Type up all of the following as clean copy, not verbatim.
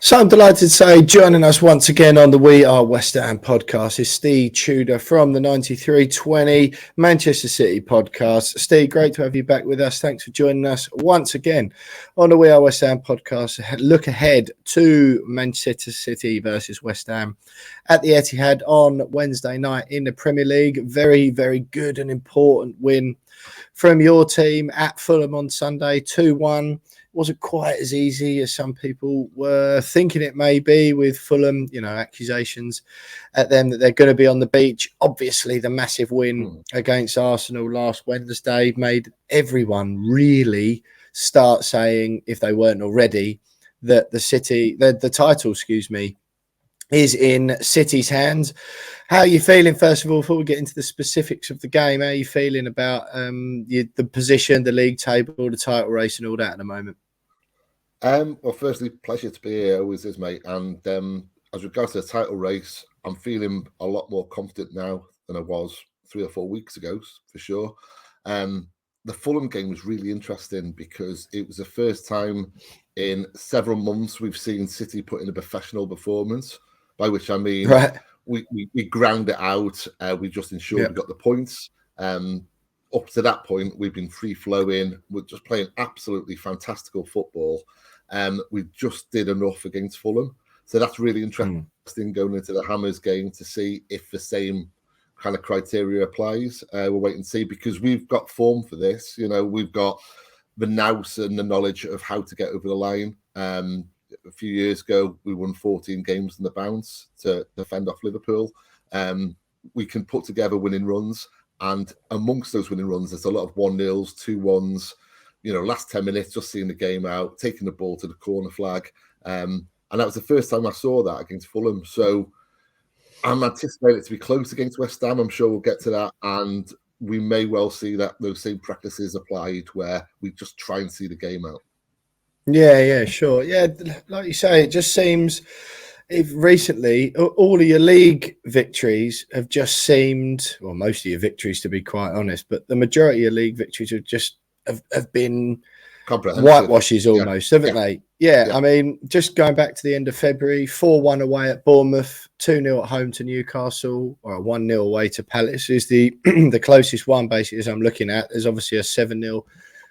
So I'm delighted to say joining us once again on the We Are West Ham podcast is Ste Tudor from the 9320 Manchester City podcast. Ste, great to have you back with us. Thanks for joining us once again on the We Are West Ham podcast. Look ahead to Manchester City versus West Ham at the Etihad on Wednesday night in the Premier League. Very, very good and important win from your team at Fulham on Sunday, 2-1. Wasn't quite as easy as some people were thinking it may be, with Fulham, accusations at them that they're going to be on the beach. Obviously, the massive win against Arsenal last Wednesday made everyone really start saying, if they weren't already, that the title, is in City's hands. How are you feeling, first of all, before we get into the specifics of the game? How are you feeling about the position, the league table, the title race and all that at the moment? Well, firstly, pleasure to be here, always is, mate. And as regards to the title race, I'm feeling a lot more confident now than I was 3 or 4 weeks ago, for sure. The Fulham game was really interesting because it was the first time in several months we've seen City put in a professional performance, by which I mean we ground it out. We just ensured we got the points. Up to that point, we've been free-flowing. We're just playing absolutely fantastical football. We just did enough against Fulham. So that's really interesting going into the Hammers game to see if the same kind of criteria applies. We'll wait and see, because we've got form for this. We've got the nous and the knowledge of how to get over the line. A few years ago, we won 14 games in the bounce to fend off Liverpool. We can put together winning runs. And amongst those winning runs, there's a lot of 1-0s, 2-1s, last 10 minutes, just seeing the game out, taking the ball to the corner flag. And that was the first time I saw that against Fulham. So I'm anticipating it to be close against West Ham. I'm sure we'll get to that. And we may well see that those same practices applied where we just try and see the game out. Yeah, sure. Yeah, like you say, it just seems... recently, all of your league victories have just seemed, well, most of your victories, to be quite honest, but the majority of league victories have been whitewashes almost, haven't they? Yeah, I mean, just going back to the end of February, 4-1 away at Bournemouth, 2-0 at home to Newcastle, or 1-0 away to Palace is the closest one, basically, as I'm looking at. There's obviously a 7-0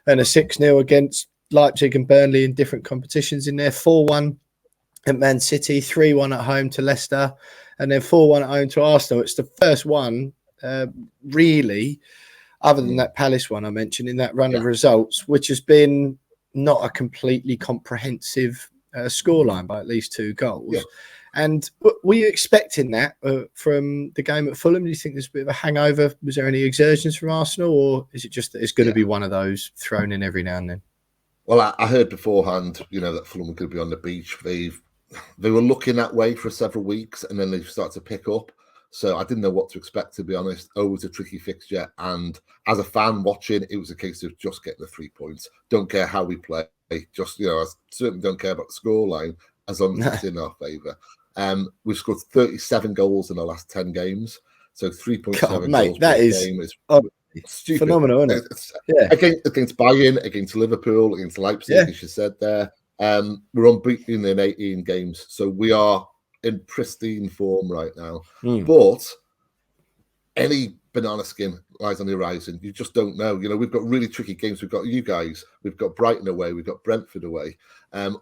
and a 6-0 against Leipzig and Burnley in different competitions in there. 4-1 at Man City, 3-1 at home to Leicester, and then 4-1 at home to Arsenal. It's the first one, really, other than that Palace one I mentioned, in that run of results, which has been not a completely comprehensive scoreline by at least 2 goals. Yeah. And were you expecting that from the game at Fulham? Do you think there's a bit of a hangover? Was there any exertions from Arsenal, or is it just that it's going to be one of those thrown in every now and then? Well, I heard beforehand, that Fulham were going to be on the beach. They were looking that way for several weeks, and then they started to pick up. So I didn't know what to expect, to be honest. Always a tricky fixture. And as a fan watching, it was a case of just getting the 3 points. Don't care how we play. Just, I certainly don't care about the scoreline as long as it's in our favour. We've scored 37 goals in the last 10 games. So 3.7 goals per game is stupid. Phenomenal, isn't it? Against Bayern, against Liverpool, against Leipzig, as you said there. We're unbeaten in 18 games, so we are in pristine form right now. But any banana skin lies on the horizon. You just don't know. We've got really tricky games. We've got you guys. We've got Brighton away. We've got Brentford away.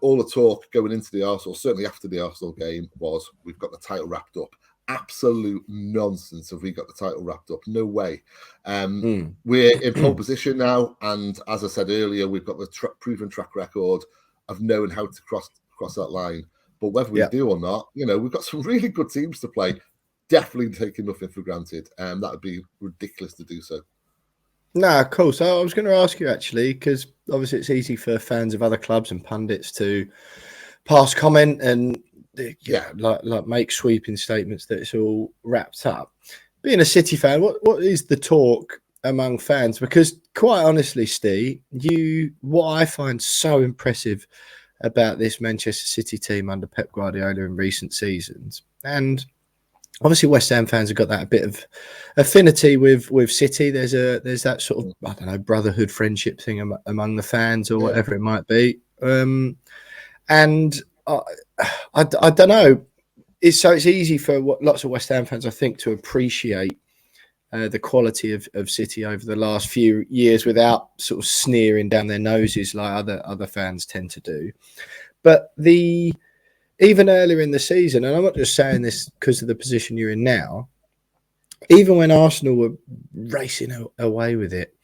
All the talk going into the Arsenal, certainly after the Arsenal game, was we've got the title wrapped up. Absolute nonsense have we got the title wrapped up. No way. We're in pole position now, and as I said earlier, we've got the proven track record of knowing how to cross that line. But whether we do or not, we've got some really good teams to play. Definitely taking nothing for granted. That would be ridiculous to do so. No, cool. So I was going to ask you, actually, because obviously it's easy for fans of other clubs and pundits to pass comment and like make sweeping statements that it's all wrapped up. Being a City fan, what is the talk among fans? Because quite honestly, Steve, what I find so impressive about this Manchester City team under Pep Guardiola in recent seasons, and obviously West Ham fans have got that a bit of affinity with City. There's that sort of, I don't know, brotherhood friendship thing among the fans or whatever it might be. And I, I don't know. It's easy for lots of West Ham fans, I think, to appreciate the quality of City over the last few years without sort of sneering down their noses like other fans tend to do. But even earlier in the season, and I'm not just saying this because of the position you're in now, even when Arsenal were racing away with it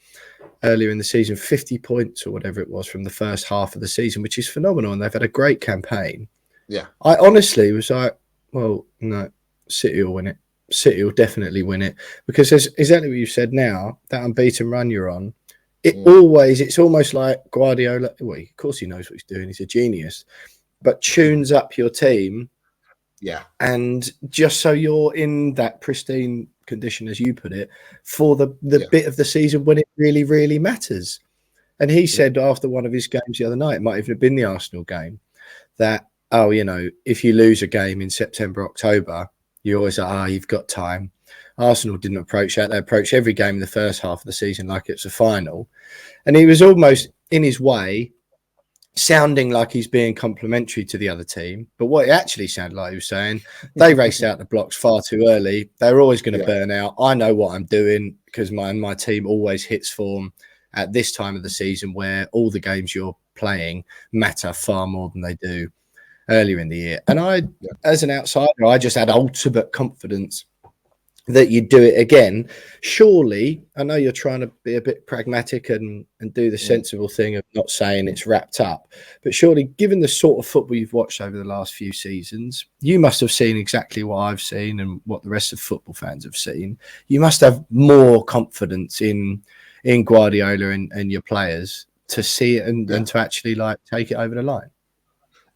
earlier in the season, 50 points or whatever it was from the first half of the season, which is phenomenal, and they've had a great campaign. Yeah. I honestly was like, well, no, City will win it. City will definitely win it, because there's exactly what you said now, that unbeaten run you're on. It's almost like Guardiola. Well, of course he knows what he's doing. He's a genius, but tunes up your team. Yeah. And just so you're in that pristine condition, as you put it, for the bit of the season when it really, really matters. And he said after one of his games the other night, it might even have been the Arsenal game, that, if you lose a game in September, October, you're always like, you've got time. Arsenal didn't approach that. They approached every game in the first half of the season like it's a final. And he was almost, in his way, sounding like he's being complimentary to the other team. But what it actually sounded like he was saying, they raced out the blocks far too early. They're always going to burn out. I know what I'm doing, because my team always hits form at this time of the season, where all the games you're playing matter far more than they do earlier in the year. And as an outsider, I just had ultimate confidence that you'd do it again. Surely, I know you're trying to be a bit pragmatic and do the sensible thing of not saying it's wrapped up, but surely, given the sort of football you've watched over the last few seasons, you must have seen exactly what I've seen and what the rest of football fans have seen. You must have more confidence in Guardiola and your players to see it and to actually take it over the line.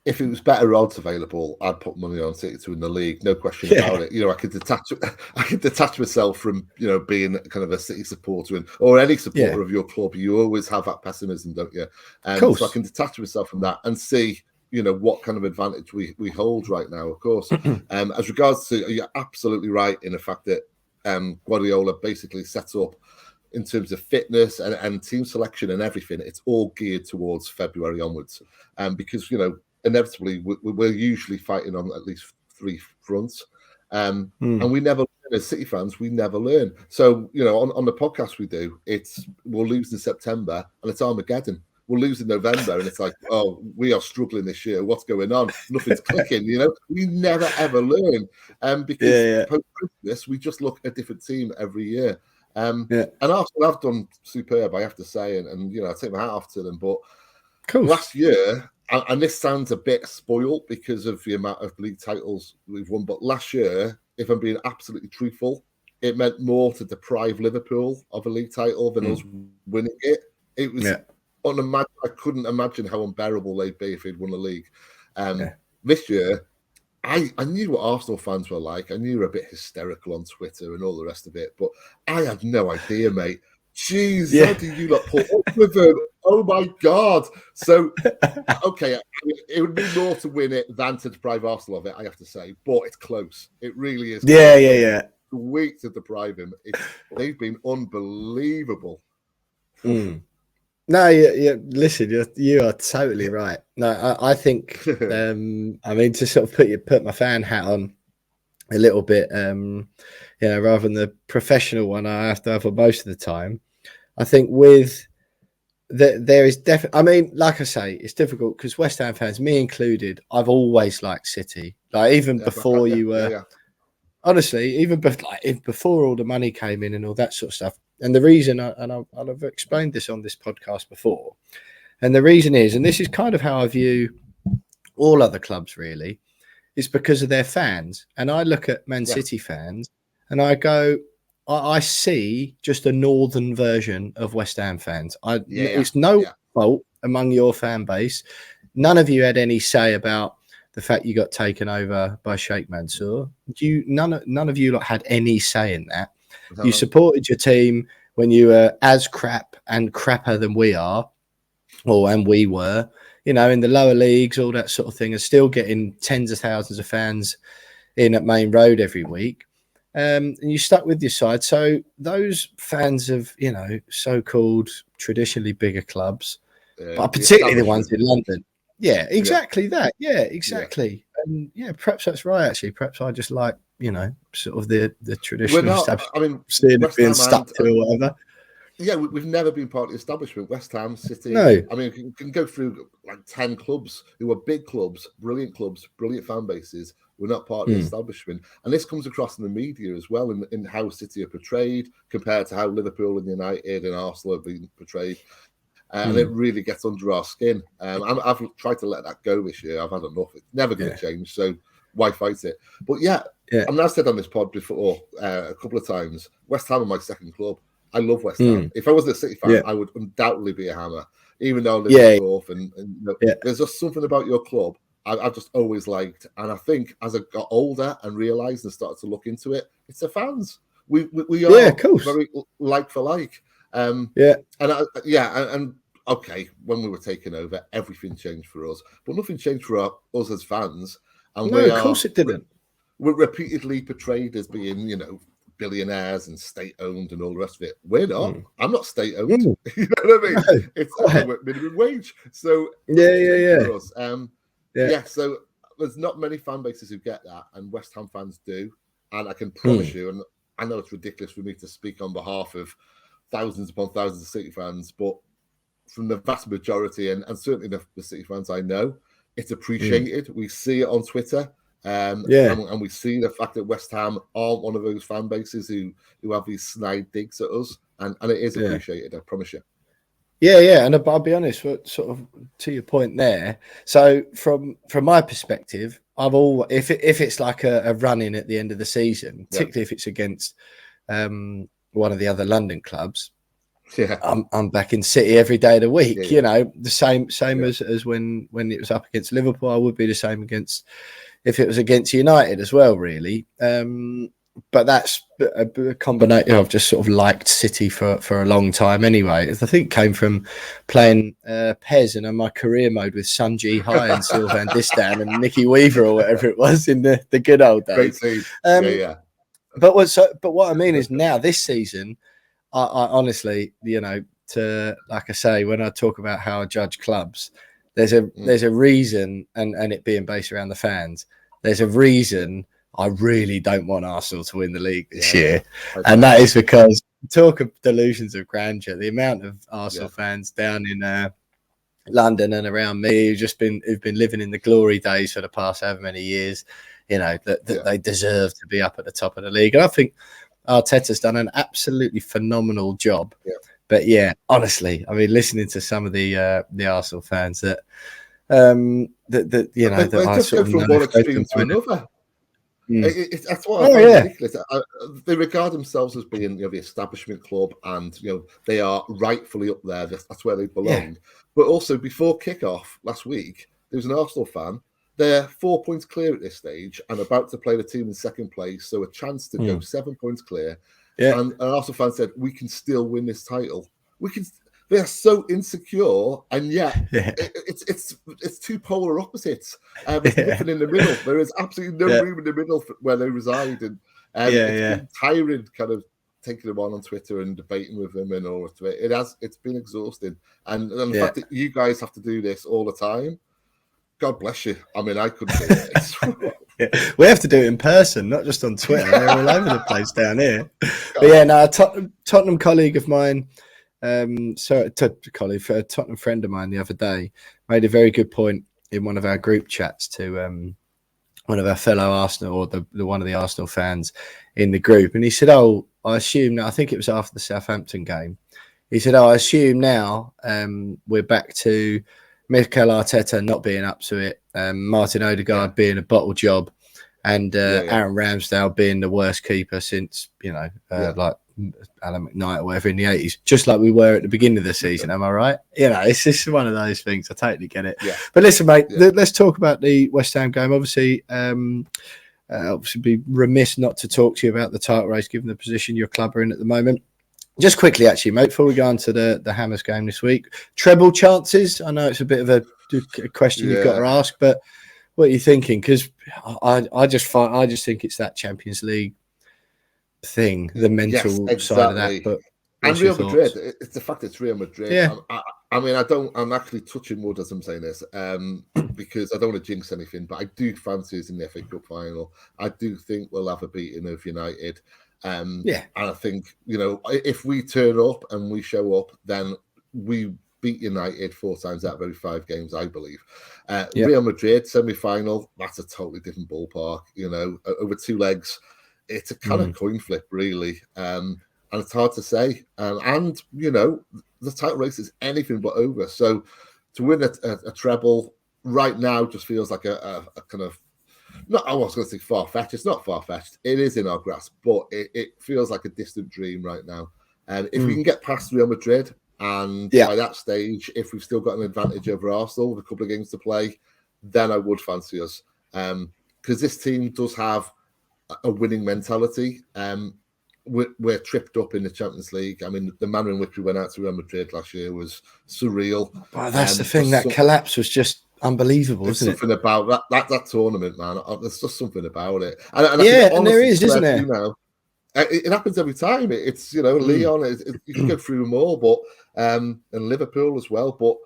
If it was better odds available, I'd put money on City to win the league, no question about it. I could detach myself from being kind of a City supporter or any supporter of your club. You always have that pessimism, don't you? So I can detach myself from that and see what kind of advantage we hold right now. Of course, as regards to, you're absolutely right in the fact that Guardiola basically sets up, in terms of fitness and team selection and everything, it's all geared towards February onwards, because inevitably we're usually fighting on at least three fronts, and we never learn. As City fans, we never learn. So on the podcast we do, we'll lose in September and it's Armageddon. We'll lose in November and it's like, oh, we are struggling this year, what's going on? Nothing's clicking. We never ever learn, because post-Christmas we just look at a different team every year. And Arsenal have done superb, I have to say, and I take my hat off to them. But last year, and this sounds a bit spoiled because of the amount of league titles we've won, but last year, if I'm being absolutely truthful, it meant more to deprive Liverpool of a league title than us winning it. It was unimaginable. I couldn't imagine how unbearable they'd be if they'd won the league. This year, I knew what Arsenal fans were like. I knew they were a bit hysterical on Twitter and all the rest of it, but I had no idea, mate. Jeez, how do you put up with them? Oh my God. So, okay, it would be more to win it than to deprive Arsenal of it, I have to say, but it's close. It really is. Yeah. Weak to deprive him. They've been unbelievable. No, listen, you are totally right. No, I think, to sort of put my fan hat on a little bit, rather than the professional one I have to have for most of the time, I think there is definitely, like I say, it's difficult because West Ham fans, me included, I've always liked City. Even before you were, honestly, even before all the money came in and all that sort of stuff. And the reason, I've explained this on this podcast before, and the reason is, and this is kind of how I view all other clubs really, is because of their fans. And I look at Man City fans and I go, I see just a northern version of West Ham fans. It's no fault among your fan base. None of you had any say about the fact you got taken over by Sheikh Mansour. None of you had any say in that. You supported your team when you were as crap and crapper than we are, and we were, in the lower leagues, all that sort of thing, and still getting tens of thousands of fans in at Main Road every week. And you stuck with your side. So those fans of, so-called traditionally bigger clubs, but particularly the ones in London, Yeah, exactly that. Yeah, Yeah. exactly. And yeah, perhaps that's right. Actually, perhaps I just like sort of the We're traditional not. stuff, I mean, seeing it West being Ham stuck to or whatever. yeah, we've never been part of the establishment. West Ham, City. No. I mean, you can go through like 10 clubs who are big clubs, brilliant fan bases. We're not part of the establishment. And this comes across in the media as well, in how City are portrayed compared to how Liverpool and United and Arsenal have been portrayed. And it really gets under our skin. I've tried to let that go this year. I've had enough. It's never going to change. So why fight it? But yeah, I mean, I've said on this pod before a couple of times, West Ham are my second club. I love West Ham. If I wasn't a City fan, I would undoubtedly be a Hammer, even though I live in North. And there's just something about your club I've just always liked. And I think as I got older and realised and started to look into it, it's the fans. We are very like for like. And okay, when we were taking over, everything changed for us, but nothing changed for us as fans. And no, of course it didn't. We're repeatedly portrayed as being, billionaires and state-owned and all the rest of it. We're not. I'm not state-owned. You know what I mean? No. It's minimum wage. So for us. So there's not many fan bases who get that, and West Ham fans do. And I can promise you, and I know it's ridiculous for me to speak on behalf of thousands upon thousands of City fans, but from the vast majority, and certainly the City fans I know, it's appreciated. We see it on Twitter. And we see the fact that West Ham aren't one of those fan bases who have these snide digs at us, and it is appreciated. I promise you. Yeah, and I'll be honest, sort of to your point there. So from my perspective, if it's like a run-in at the end of the season, particularly if it's against one of the other London clubs, I'm back in City every day of the week. The same as when it was up against Liverpool. I would be the same if it was against United as well, really. But that's a combination. I've just sort of liked City for a long time anyway. I think it came from playing PES and on my career mode with Sunji High and Sylvain Distan and Nicky Weaver or whatever it was in the good old days. But what I mean is now this season, I honestly, to like I say, when I talk about how I judge clubs, there's a reason, and it being based around the fans, there's a reason I really don't want Arsenal to win the league this year. And that is because, talk of delusions of grandeur, the amount of Arsenal fans down in London and around me who've been living in the glory days for the past however many years, that they deserve to be up at the top of the league. And I think Arteta's done an absolutely phenomenal job. But honestly, I mean, listening to some of the Arsenal fans that I just sort go of from one extreme to another. That's what I find ridiculous. They regard themselves as being the establishment club, and they are rightfully up there. That's where they belong. But also, before kickoff last week, there was an Arsenal fan. They're 4 points clear at this stage and about to play the team in second place, so a chance to go 7 points clear. And an Arsenal fan said, "We can still win this title. We can." They are so insecure, and yet it's two polar opposites. There's nothing in the middle. There is absolutely no room in the middle where they reside, and it's been tiring, kind of taking them on Twitter and debating with them and all of it. It's been exhausting, and the fact that you guys have to do this all the time. God bless you. I mean, I couldn't do it. We have to do it in person, not just on Twitter. They're all over the place down here. But a Tottenham colleague of mine, a Tottenham friend of mine the other day made a very good point in one of our group chats to one of our fellow Arsenal, or the one of the Arsenal fans in the group. And he said, I assume now, I think it was after the Southampton game. He said, I assume now we're back to Mikel Arteta not being up to it, Martin Odegaard being a bottle job, and Aaron Ramsdale being the worst keeper since, like Alan McKnight or whatever in the 80s, just like we were at the beginning of the season. Am I right? It's just one of those things. I totally get it. But listen, mate, let's talk about the West Ham game. Obviously, be remiss not to talk to you about the title race, given the position your club are in at the moment. Just quickly, actually, mate, before we go on to the Hammers game this week, treble chances. I know it's a bit of a question you've got to ask, but what are you thinking? Because I just think it's that Champions League thing, the mental side of that. But and Real Madrid, it's the fact it's Real Madrid. I mean, I'm actually touching wood as I'm saying this, because I don't want to jinx anything, but I do fancy us in the FA Cup final. I do think we'll have a beating of United. Yeah. And I think, if we turn up and we show up, then we beat United 4 times out of every 5 games, I believe. Real Madrid semi-final, that's a totally different ballpark. Over 2 legs, it's a kind of coin flip, really. And it's hard to say. And the title race is anything but over. So to win a treble right now just feels like a kind of, not, I was going to say far-fetched. It's not far-fetched. It is in our grasp, but it feels like a distant dream right now. And if we can get past Real Madrid, and by that stage, if we've still got an advantage over Arsenal with a couple of games to play, then I would fancy us. Because this team does have a winning mentality. We're tripped up in the Champions League. I mean, the manner in which we went out to Real Madrid last year was surreal. Well, that's the thing. That collapse was just unbelievable, isn't it? Something about that tournament, man. There's just something about it. And and there is, isn't there? It happens every time. It's Leon. You can go through them all, but and Liverpool as well. But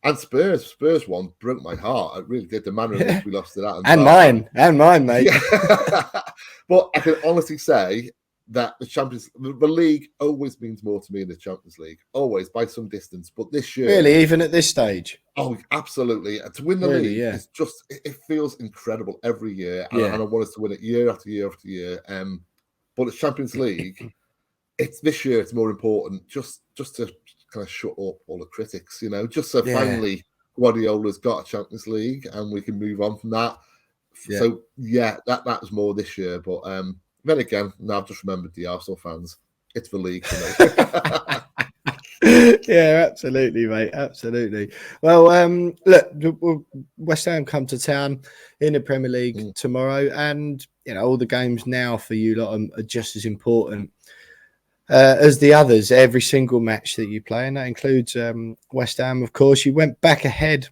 and Spurs one broke my heart. It really did. The manner in which we lost to that, and mine, mate. But I can honestly say that the league always means more to me in the Champions League, always by some distance. But this year, really, even at this stage, oh, absolutely, to win the league is just it feels incredible every year, and I want us to win it year after year after year. But the Champions League, this year it's more important just to kind of shut up all the critics, just so finally Guardiola's got a Champions League and we can move on from that. Yeah. So that was more this year, but then again, now I've just remembered the Arsenal fans. It's the league for me. Yeah, absolutely, mate. Absolutely. Well, look, West Ham come to town in the Premier League tomorrow, and all the games now for you lot are just as important as the others. Every single match that you play, and that includes West Ham, of course. You went back ahead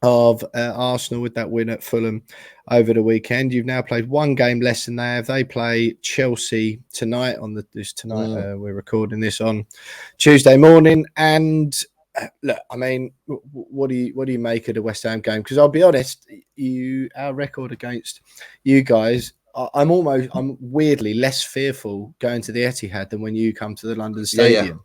of Arsenal with that win at Fulham over the weekend. You've now played 1 game less than they have. They play Chelsea tonight. We're recording this on Tuesday morning. And look, I mean, what do you make of the West Ham game? Because I'll be honest, our record against you guys, I'm weirdly less fearful going to the Etihad than when you come to the London Stadium.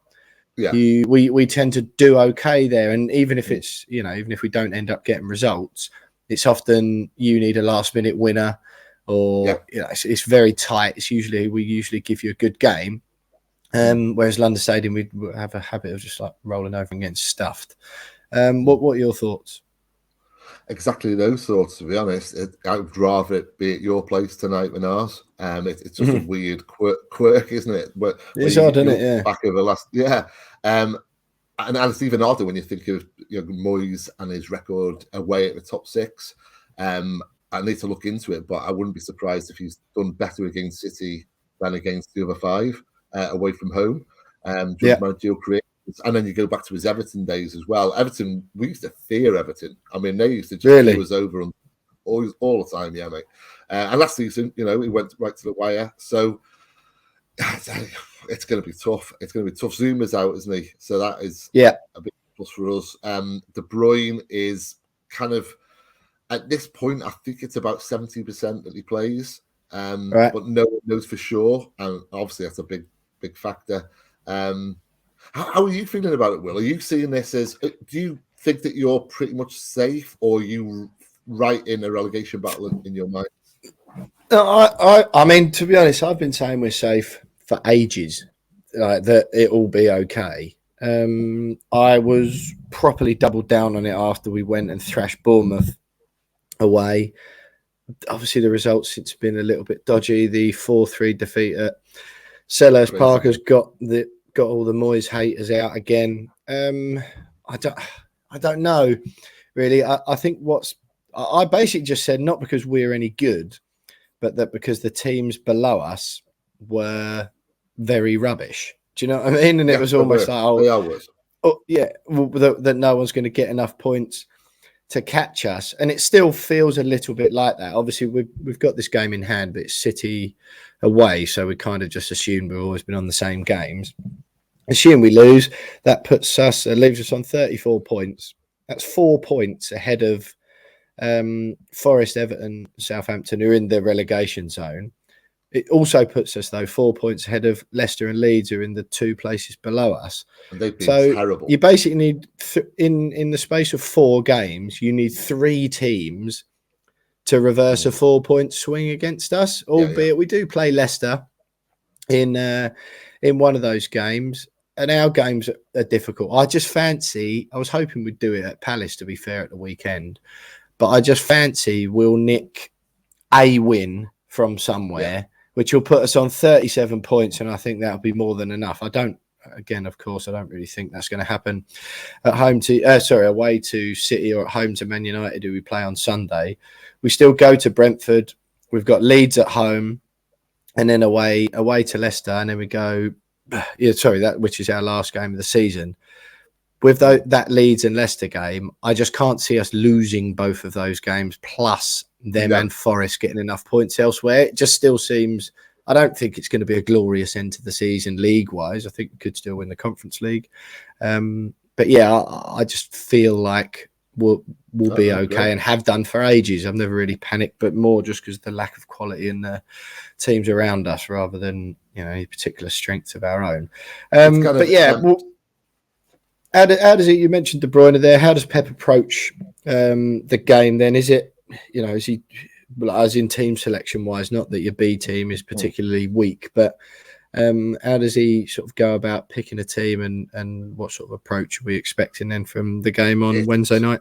Yeah. We tend to do okay there, and even if it's even if we don't end up getting results, it's often you need a last minute winner, or it's very tight. We usually give you a good game, whereas London Stadium we have a habit of just like rolling over and getting stuffed. What are your thoughts? Exactly those thoughts, to be honest. I would rather it be at your place tonight than ours. It's just a weird quirk, isn't it? It's odd, isn't it? Yeah. Back over last, and it's even odder when you think of Moyes and his record away at the top 6. I need to look into it, but I wouldn't be surprised if he's done better against City than against the other 5 away from home. Managerial career. And then you go back to his Everton days as well. Everton, we used to fear Everton. I mean, they used to just do us over all the time, yeah, mate. And last season, he went right to the wire. So it's going to be tough. It's going to be tough. Zuma's out, isn't he? So that is a big plus for us. De Bruyne is kind of, at this point, I think it's about 70% that he plays. But no one knows for sure. And obviously, that's a big factor. How are you feeling about it, Will? Are you seeing this as, do you think that you're pretty much safe, or are you right in a relegation battle in your mind? I mean, to be honest, I've been saying we're safe for ages, that it'll be okay. I was properly doubled down on it after we went and thrashed Bournemouth away. Obviously, the results, it's been a little bit dodgy. The 4-3 defeat at Selhurst Park has got all the Moyes haters out again. I don't know, really. I think I basically just said, not because we're any good, but that because the teams below us were very rubbish. Do you know what I mean? And it was almost that no one's going to get enough points to catch us. And it still feels a little bit like that. Obviously, we've got this game in hand, but it's City away, so we kind of just assumed we've always been on the same games. Assume we lose, that puts us, leaves us on 34 points. That's 4 points ahead of Forest, Everton, Southampton, who are in the relegation zone. It also puts us, though, 4 points ahead of Leicester and Leeds, who are in the 2 places below us. And they've been so terrible. You basically need, in the space of 4 games, you need 3 teams to reverse a 4-point swing against us. Albeit we do play Leicester in one of those games. And our games are difficult. I was hoping we'd do it at Palace, to be fair, at the weekend. But I just fancy we'll nick a win from somewhere, which will put us on 37 points. And I think that'll be more than enough. Of course, I don't really think that's going to happen away to City or at home to Man United, who we play on Sunday. We still go to Brentford. We've got Leeds at home and then away to Leicester. And then we go... which is our last game of the season. With that Leeds and Leicester game, I just can't see us losing both of those games, plus them and Forest getting enough points elsewhere. It just still seems, I don't think it's going to be a glorious end to the season league-wise. I think we could still win the Conference League. But yeah, I just feel like we'll be okay and have done for ages. I've never really panicked, but more just because of the lack of quality in the teams around us rather than any particular strengths of our own. But yeah, how does it? You mentioned De Bruyne there. How does Pep approach the game? Then is it is he, as in team selection wise? Not that your B team is particularly weak, but how does he sort of go about picking a team and what sort of approach are we expecting then from the game on Wednesday night?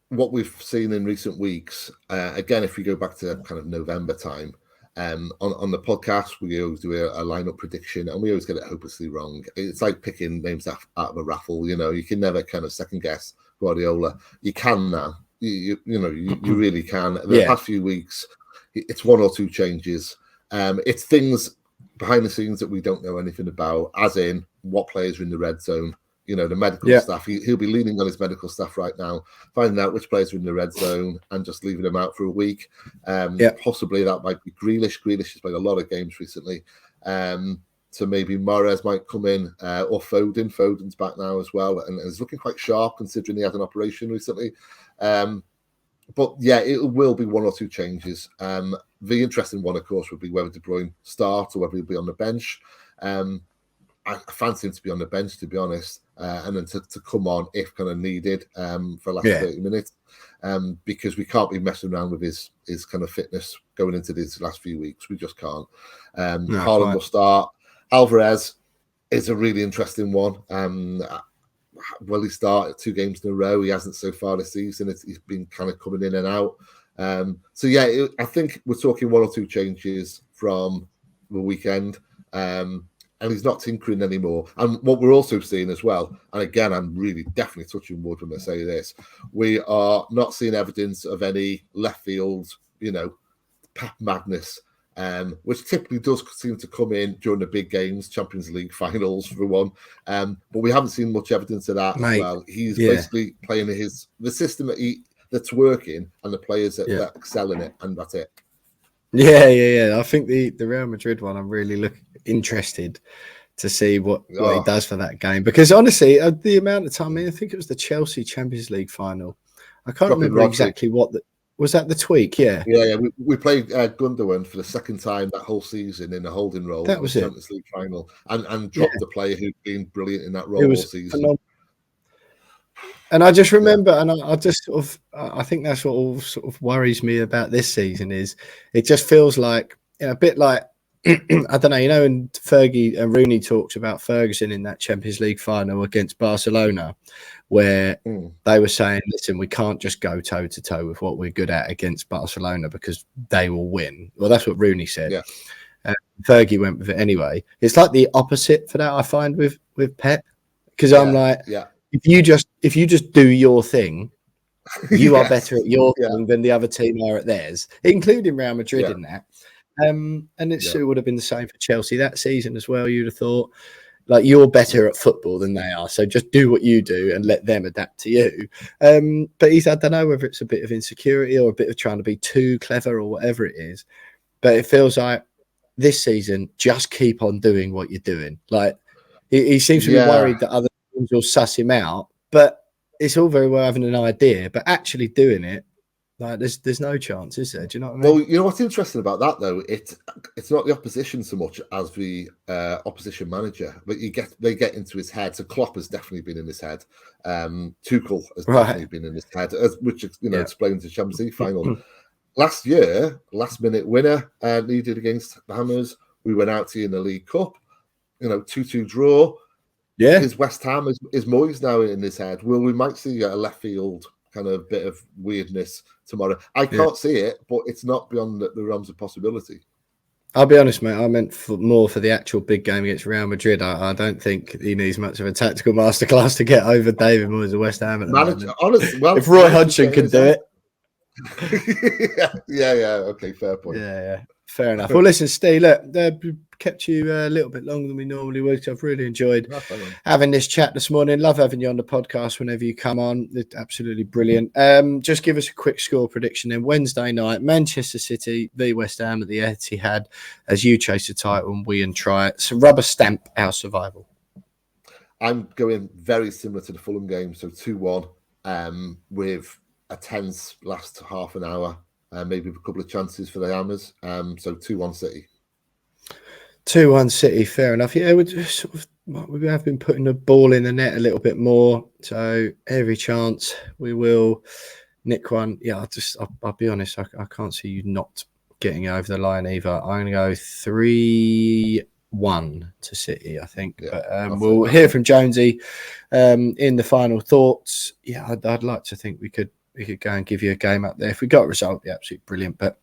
What we've seen in recent weeks, again, if we go back to kind of November time. On the podcast, we always do a lineup prediction, and we always get it hopelessly wrong. It's like picking names out of a raffle. You can never kind of second guess Guardiola. You can now. You really can. The past few weeks, it's 1 or 2 changes. It's things behind the scenes that we don't know anything about, as in what players are in the red zone. The medical staff. He'll be leaning on his medical staff right now, finding out which players are in the red zone and just leaving them out for a week. Possibly that might be Grealish. Grealish has played a lot of games recently. So maybe Mahrez might come in, or Foden. Foden's back now as well, and is looking quite sharp considering he had an operation recently. But yeah, it will be 1 or 2 changes. The interesting one, of course, would be whether De Bruyne starts or whether he'll be on the bench. I fancy him to be on the bench, to be honest, and then to come on if kind of needed for the last 30 minutes, because we can't be messing around with his kind of fitness going into these last few weeks. We just can't. Haaland will start. Alvarez is a really interesting one. Will he start 2 games in a row? He hasn't so far this season. He's been kind of coming in and out. So yeah, I think we're talking 1 or 2 changes from the weekend. And he's not tinkering anymore. And what we're also seeing as well, and again, I'm really definitely touching wood when I say this, we are not seeing evidence of any left field, Pep madness, which typically does seem to come in during the big games, Champions League finals for one. But we haven't seen much evidence of that as well. He's basically playing the system that's working and the players that excel in it, and that's it. Yeah. I think the Real Madrid one, I'm really interested to see what he does for that game, because honestly, the amount of time, I think it was the Chelsea Champions League final. I can't remember exactly what was that the tweak. Yeah. We played Gundogan for the second time that whole season in a holding role. That was the Champions League final, and dropped a player who'd been brilliant in that role all season. Phenomenal. And I just remember, and I just I think that's what all sort of worries me about this season is it just feels like a bit like I don't know, and Fergie and Rooney talked about Ferguson in that Champions League final against Barcelona, where they were saying, listen, we can't just go toe to toe with what we're good at against Barcelona because they will win. Well, that's what Rooney said. Yeah. Fergie went with it anyway. It's like the opposite for that, I find, with Pep, because I'm like, if you just do your thing, you are better at your thing than the other team are at theirs, including Real Madrid in that. And it still would have been the same for Chelsea that season as well. You'd have thought, like, you're better at football than they are, so just do what you do and let them adapt to you. But I don't know whether it's a bit of insecurity or a bit of trying to be too clever or whatever it is. But it feels like this season, just keep on doing what you're doing. Like, He seems to be worried that other teams will suss him out. But it's all very well having an idea, but actually doing it, like there's no chance, is there? Do you know what I mean? Well, you know what's interesting about that though? It's not the opposition so much as the opposition manager, but they get into his head. So Klopp has definitely been in his head. Tuchel has definitely been in his head, which explains the Champions League final. Last year, last minute winner needed against the Hammers. We went out to in the League Cup, 2-2 draw. Yeah, his West Ham is Moyes now in his head. Well, we might see a left field kind of bit of weirdness tomorrow. I can't see it, but it's not beyond the realms of possibility. I'll be honest, mate. I meant more for the actual big game against Real Madrid. I don't think he needs much of a tactical masterclass to get over David Moyes of West Ham at the moment. Honestly, well, if Roy Hodgson can do it. yeah. Okay, fair point. Yeah. Fair enough. Well, listen, Steve, look, kept you a little bit longer than we normally would. So I've really enjoyed having this chat this morning. Love having you on the podcast whenever you come on. It's absolutely brilliant. Just give us a quick score prediction then. Wednesday night, Manchester City v West Ham at the Etihad as you chase the title and we try it. So rubber stamp our survival. I'm going very similar to the Fulham game, so 2-1 with a tense last half an hour. Maybe a couple of chances for the Hammers. So 2-1 City. 2-1 City, fair enough. Yeah, we have been putting the ball in the net a little bit more. So every chance we will nick one. Yeah, I'll be honest. I can't see you not getting over the line either. I'm going to go 3-1 to City, I think. Yeah, but we'll hear from Jonesy in the final thoughts. Yeah, I'd like to think we could go and give you a game up there. If we got a result, it'd be absolutely brilliant. But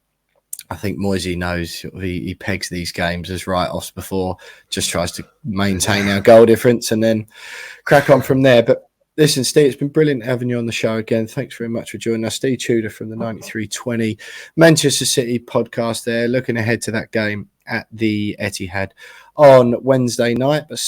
I think Moisey knows he pegs these games as write-offs before, just tries to maintain our goal difference and then crack on from there. But listen, Steve, it's been brilliant having you on the show again. Thanks very much for joining us. Ste Tudor from the 9320 Manchester City podcast there, looking ahead to that game at the Etihad on Wednesday night. But